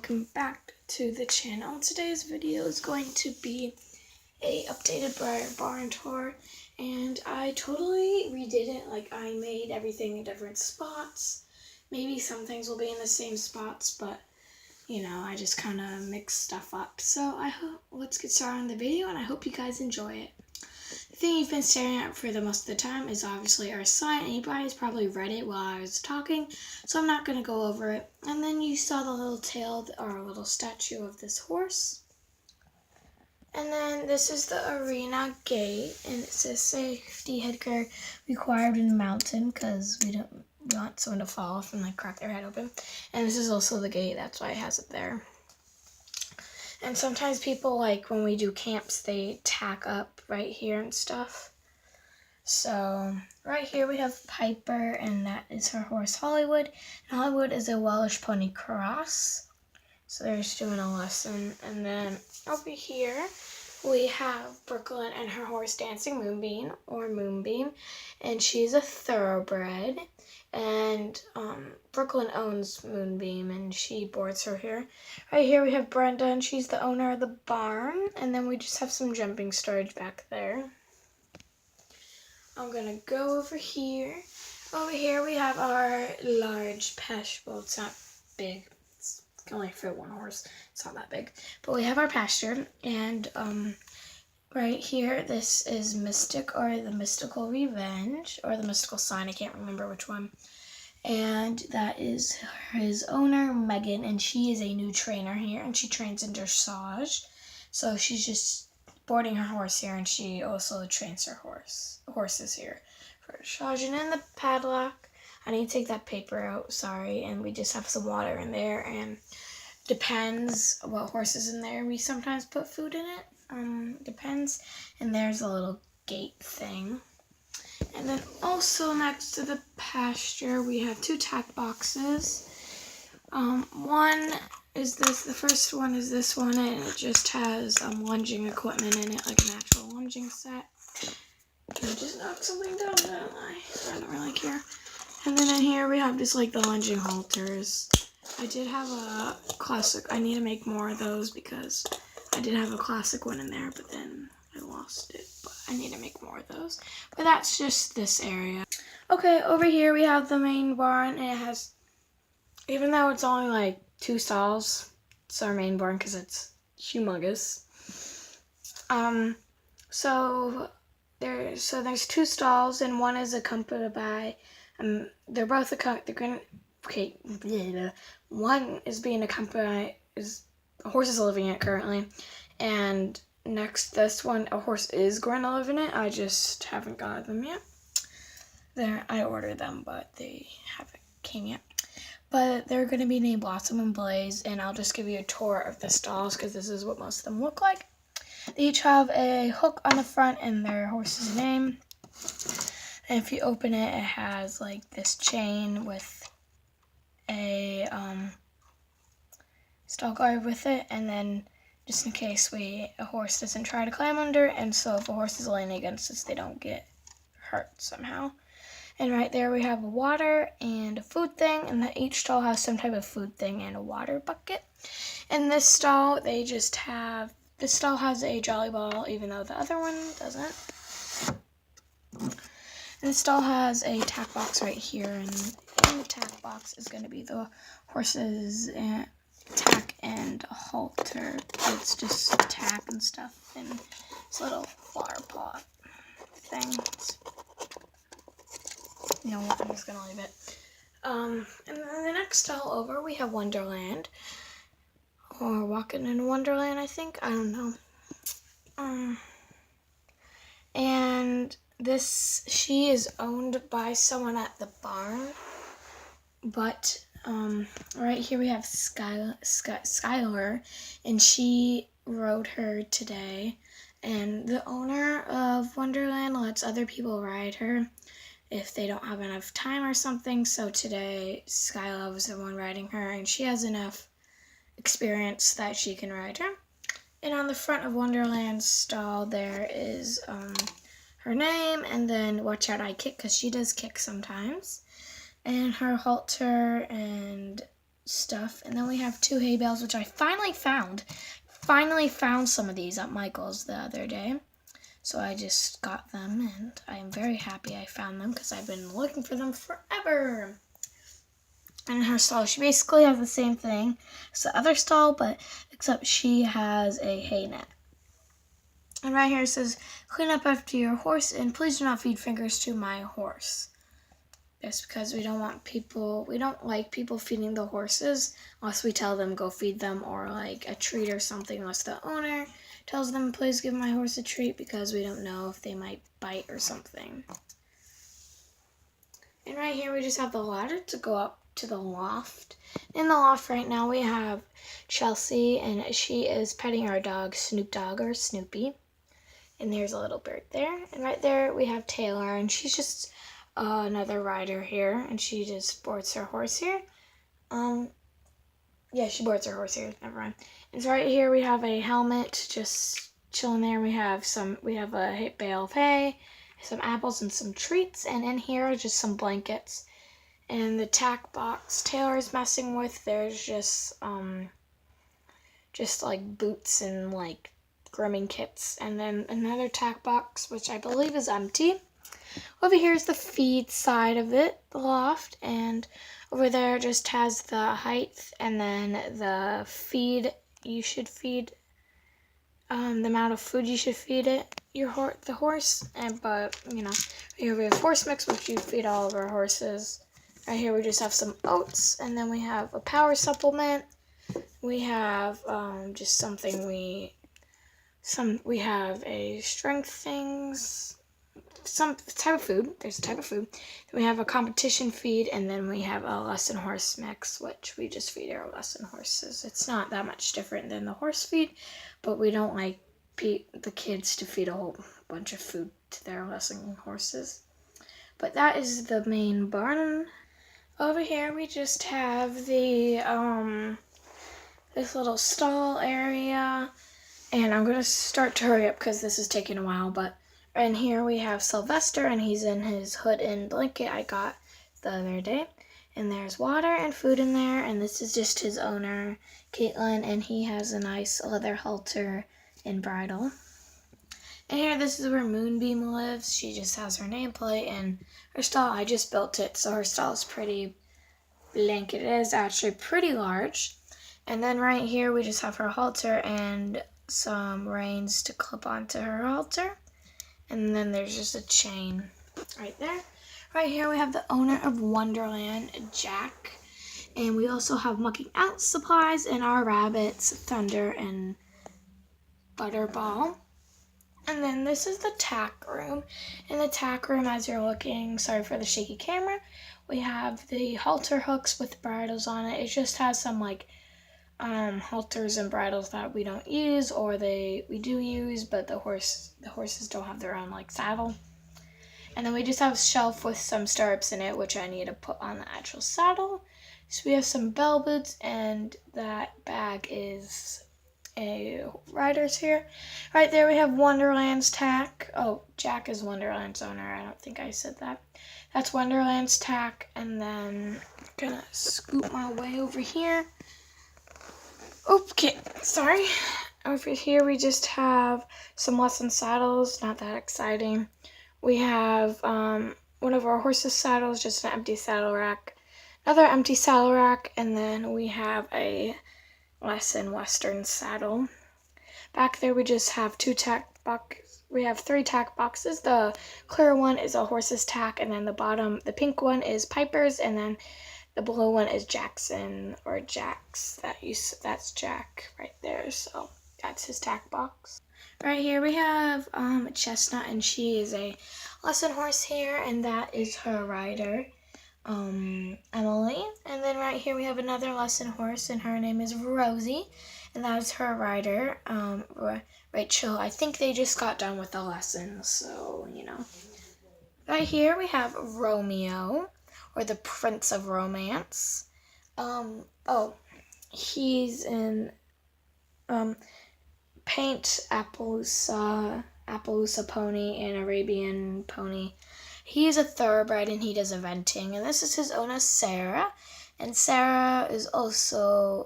welcome back to the channel. Today's video is going to be a updated barn tour, and I totally redid it. Like, I made everything in different spots. Maybe some things will be in the same spots, but you know, I just kind of mixed stuff up. So let's get started on the video, and I hope you guys enjoy it. The thing you've been staring at for the most of the time is obviously our sign, and you guys probably read it while I was talking, so I'm not going to go over it. And then you saw the little tail, or a little statue of this horse. And then this is the arena gate, and it says safety headgear required in the mountain, because we want someone to fall off and like crack their head open. And this is also the gate, that's why it has it there. And sometimes people, like when we do camps, they tack up right here and stuff. So right here we have Piper, and that is her horse Hollywood. And Hollywood is a Welsh pony cross. So they're just doing a lesson. And then over here we have Brooklyn and her horse Dancing Moonbeam, or Moonbeam. And she's a thoroughbred. And Brooklyn owns Moonbeam, and she boards her here. Right here we have Brenda, and she's the owner of the barn. And then we just have some jumping storage back there. I'm gonna go over here. Over here we have our large pasture. Well, it's not big. It can only fit one horse. It's not that big. But we have our pasture, and right here, this is Mystic, or the Mystical Revenge, or the Mystical Sign. I can't remember which one. And that is his owner, Megan, and she is a new trainer here, and she trains in dressage. So she's just boarding her horse here, and she also trains her horses here for dressage. And in the paddock, I need to take that paper out, sorry, and we just have some water in there, and depends what horse is in there. We sometimes put food in it. Depends. And there's a little gate thing. And then also next to the pasture, we have two tack boxes. One is this. The first one is this one, and it just has lunging equipment in it, like an actual lunging set. I just knocked something down, didn't I? I don't really care. And then in here we have just like the lunging halters. I did have a classic. I need to make more of those because I did have a classic one in there, but then I lost it. But I need to make more of those. But that's just this area. Okay, over here we have the main barn, and it has, even though it's only like 2 stalls, it's our main barn because it's humongous. So there's 2 stalls, and one is accompanied by, they're both one is being accompanied, a horse is living in it currently, and next this one, a horse is going to live in it. I just haven't got them yet. I ordered them, but they haven't came yet. But they're going to be named Blossom and Blaze, and I'll just give you a tour of the stalls because this is what most of them look like. They each have a hook on the front and their horse's name. And if you open it, it has like this chain with a stall guard with it, and then just in case a horse doesn't try to climb under, and so if a horse is laying against us, they don't get hurt somehow. And right there we have a water and a food thing, and that each stall has some type of food thing and a water bucket. And this stall, this stall has a jolly ball, even though the other one doesn't. And this stall has a tack box right here, and in the tack box is going to be the horse's tack and a halter. It's just tack and stuff in this little flower pot thing. You know what, I'm just gonna leave it. And then the next stall over, we have Wonderland, or Walking in Wonderland, I think. I don't know. And she is owned by someone at the barn, but right here we have Skylar, and she rode her today, and the owner of Wonderland lets other people ride her if they don't have enough time or something. So today Skylar was the one riding her, and she has enough experience that she can ride her. And on the front of Wonderland's stall there is her name, and then watch out I kick, because she does kick sometimes, and her halter and stuff. And then we have 2 hay bales, which I finally found. Finally found some of these at Michael's the other day. So I just got them, and I am very happy I found them because I've been looking for them forever. And in her stall, she basically has the same thing as the other stall, but except she has a hay net. And right here it says, clean up after your horse, and please do not feed fingers to my horse. That's because we don't like people feeding the horses unless we tell them go feed them, or like a treat or something, unless the owner tells them please give my horse a treat, because we don't know if they might bite or something. And right here we just have the ladder to go up to the loft. In the loft right now we have Chelsea, and she is petting our dog Snoop Dogg, or Snoopy. And there's a little bird there. And right there we have Taylor, and she's just another rider here, and she just boards her horse here. Yeah, she boards her horse here, never mind. And so right here we have a helmet just chilling there. We have a bale of hay, some apples, and some treats. And in here are just some blankets. And the tack box Taylor's messing with, there's just like boots and like grooming kits. And then another tack box, which I believe is empty. Over here is the feed side of it, the loft, and over there just has the height and then the feed you should feed, the amount of food you should feed the horse. But here we have horse mix, which you feed all of our horses. Right here we just have some oats, and then we have a power supplement. We have just something we have a strength things. Some type of food. There's a type of food. Then we have a competition feed, and then we have a lesson horse mix, which we just feed our lesson horses. It's not that much different than the horse feed, but we don't like the kids to feed a whole bunch of food to their lesson horses. But that is the main barn. Over here we just have the this little stall area, and I'm gonna start to hurry up because this is taking a while. But and here we have Sylvester, and he's in his hood and blanket I got the other day. And there's water and food in there, and this is just his owner, Caitlin, and he has a nice leather halter and bridle. And here, this is where Moonbeam lives. She just has her nameplate, and her stall, I just built it, so her stall is pretty blank. It is actually pretty large. And then right here, we just have her halter and some reins to clip onto her halter. And then there's just a chain right there. Right here we have the owner of Wonderland, Jack. And we also have mucking out supplies and our rabbits, Thunder and Butterball. And then this is the tack room. In the tack room, as you're looking, sorry for the shaky camera, we have the halter hooks with bridles on it. It just has some like halters and bridles that we don't use, or we do use, but the horses don't have their own like saddle. And then we just have a shelf with some stirrups in it, which I need to put on the actual saddle. So we have some bell boots, and that bag is a rider's here. Right there we have Wonderland's tack. Oh, Jack is Wonderland's owner. I don't think I said that. That's Wonderland's tack. And then I'm gonna scoot my way over here. Okay, sorry. Over here we just have some lesson saddles, not that exciting. We have one of our horses' saddles, just an empty saddle rack, another empty saddle rack, and then we have a lesson western saddle. Back there we just have we have 3 tack boxes. The clear one is a horse's tack, and then the pink one is Piper's, and then the blue one is Jackson or Jack's. That's Jack right there. So that's his tack box. Right here we have Chestnut, and she is a lesson horse here, and that is her rider, Emily. And then right here we have another lesson horse, and her name is Rosie, and that is her rider, Rachel. I think they just got done with the lessons, so Right here we have Romeo, or the Prince of Romance. He's in Paint Appaloosa pony and Arabian pony. He is a thoroughbred, and he does eventing. And this is his owner, Sarah. And Sarah is also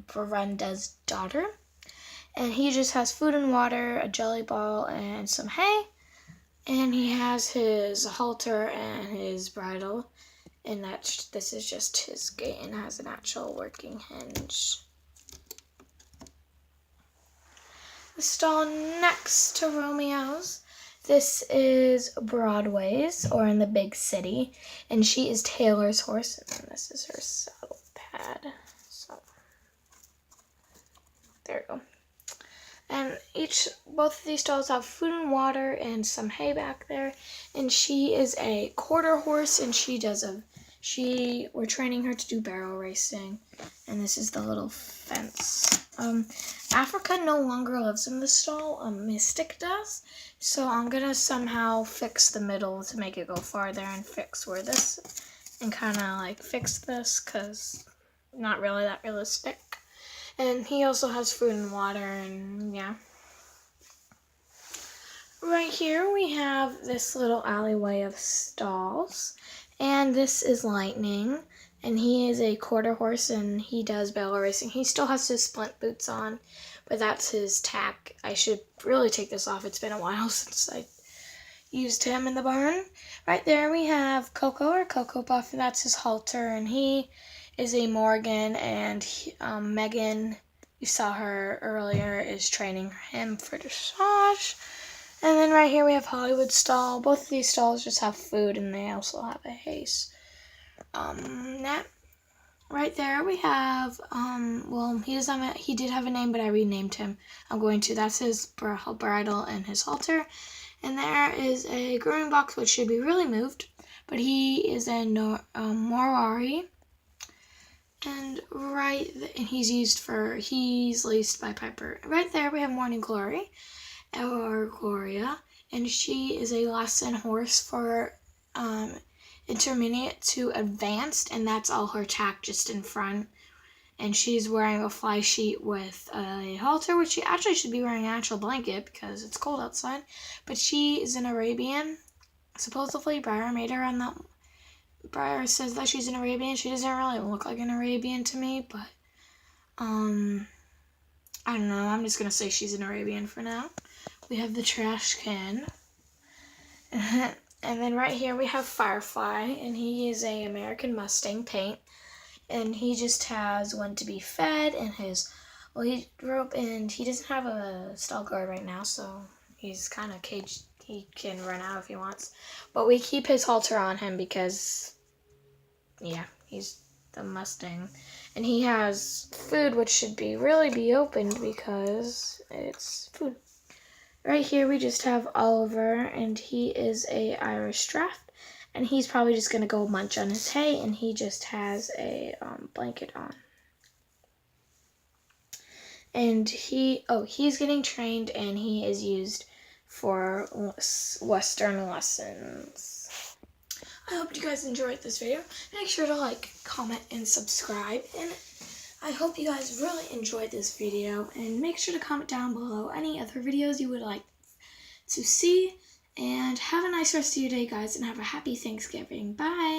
Brenda's daughter. And he just has food and water, a jelly ball, and some hay. And he has his halter and his bridle. And this is just his gate and has an actual working hinge. The stall next to Romeo's, this is Broadway's, or in the big city, and she is Taylor's horse, and this is her saddle pad. So there you go. And both of these stalls have food and water and some hay back there. And she is a quarter horse, and we're training her to do barrel racing. And this is the little fence. Africa no longer lives in the stall. Mystic does. So I'm gonna somehow fix the middle to make it go farther and fix where this, and kind of like fix this, cause not really that realistic. And he also has food and water, and yeah. Right here we have this little alleyway of stalls, and this is Lightning, and he is a quarter horse, and he does barrel racing. He still has his splint boots on, but that's his tack. I should really take this off. It's been a while since I used him in the barn. Right there we have Coco, or Cocoa Puff, and that's his halter, and he is a Morgan, and Megan, you saw her earlier, is training him for dressage. And then right here we have Hollywood stall. Both of these stalls just have food, and they also have a haze. Right there we have, he did have a name, but I renamed him. That's his bridle and his halter. And there is a grooming box, which should be really moved, but he is a Morari. And he's laced by Piper. Right there we have Morning Glory, or Gloria, and she is a lesson horse for intermediate to advanced, and that's all her tack just in front. And she's wearing a fly sheet with a halter, which she actually should be wearing an actual blanket because it's cold outside. But she is an Arabian. Supposedly Breyer made her on that. Breyer says that she's an Arabian. She doesn't really look like an Arabian to me, but I don't know. I'm just gonna say she's an Arabian for now. We have the trash can. And then right here we have Firefly, and he is a American Mustang paint, and he just has one to be fed, and he rope, and he doesn't have a stall guard right now, so he's kind of caged. He can run out if he wants, but we keep his halter on him because, yeah, he's the Mustang, and he has food, which should really be opened because it's food. Right here we just have Oliver, and he is a Irish Draft, and he's probably just going to go munch on his hay, and he just has a blanket on. And he's getting trained, and he is used for Western lessons. I hope you guys enjoyed this video. Make sure to like, comment, and subscribe, and I hope you guys really enjoyed this video, and make sure to comment down below any other videos you would like to see, and have a nice rest of your day, guys, and have a happy Thanksgiving. Bye!